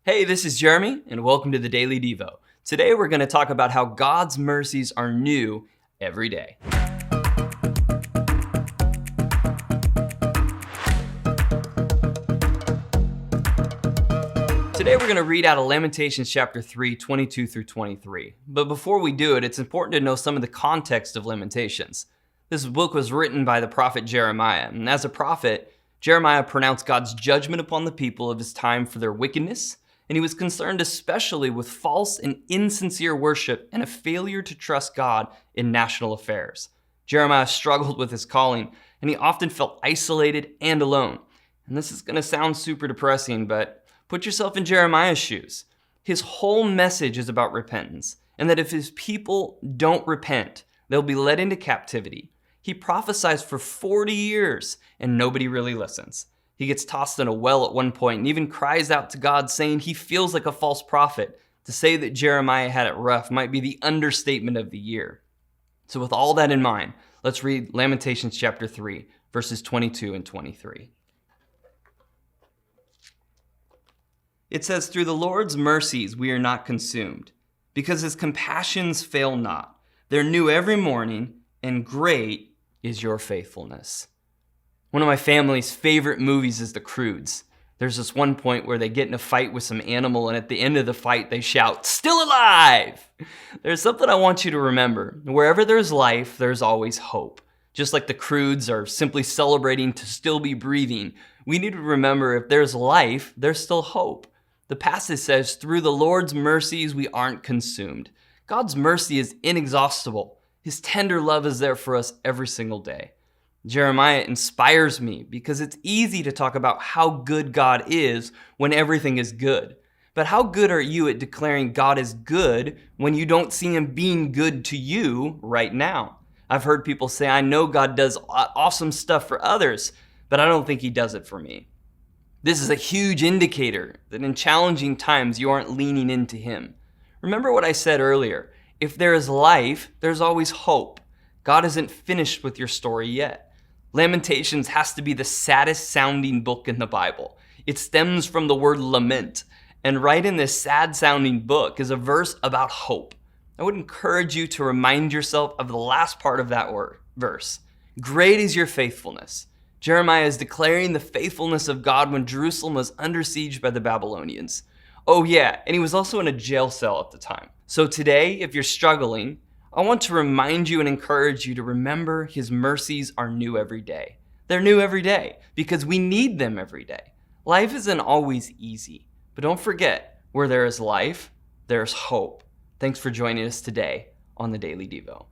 Hey, this is Jeremy, and welcome to the Daily Devo. Today we're going to talk about how God's mercies are new every day. Today we're going to read out of Lamentations chapter 3, 22 through 23. But before we do it, it's important to know some of the context of Lamentations. This book was written by the prophet Jeremiah, and as a prophet, Jeremiah pronounced God's judgment upon the people of his time for their wickedness, and he was concerned especially with false and insincere worship and a failure to trust God in national affairs. Jeremiah struggled with his calling, and he often felt isolated and alone. And this is going to sound super depressing, but put yourself in Jeremiah's shoes. His whole message is about repentance, and that if his people don't repent, they'll be led into captivity. He prophesies for 40 years, and nobody really listens. He gets tossed in a well at one point and even cries out to God saying he feels like a false prophet. To say that Jeremiah had it rough might be the understatement of the year. So with all that in mind, let's read Lamentations chapter 3, verses 22 and 23. It says, "Through the Lord's mercies we are not consumed, because his compassions fail not. They're new every morning, and great is your faithfulness." One of my family's favorite movies is the Croods. There's this one point where they get in a fight with some animal, and at the end of the fight, they shout, "Still alive!" There's something I want you to remember. Wherever there's life, there's always hope. Just like the Croods are simply celebrating to still be breathing, we need to remember if there's life, there's still hope. The passage says, "Through the Lord's mercies, we aren't consumed." God's mercy is inexhaustible. His tender love is there for us every single day. Jeremiah inspires me because it's easy to talk about how good God is when everything is good. But how good are you at declaring God is good when you don't see him being good to you right now? I've heard people say, "I know God does awesome stuff for others, but I don't think he does it for me." This is a huge indicator that in challenging times you aren't leaning into him. Remember what I said earlier. If there is life, there's always hope. God isn't finished with your story yet. Lamentations has to be the saddest sounding book in the Bible. It stems from the word lament. And right in this sad sounding book is a verse about hope. I would encourage you to remind yourself of the last part of that verse. Great is your faithfulness. Jeremiah is declaring the faithfulness of God when Jerusalem was under siege by the Babylonians. Oh yeah, and he was also in a jail cell at the time. So today, if you're struggling, I want to remind you and encourage you to remember his mercies are new every day. They're new every day because we need them every day. Life isn't always easy, but don't forget, where there is life, there's hope. Thanks for joining us today on the Daily Devo.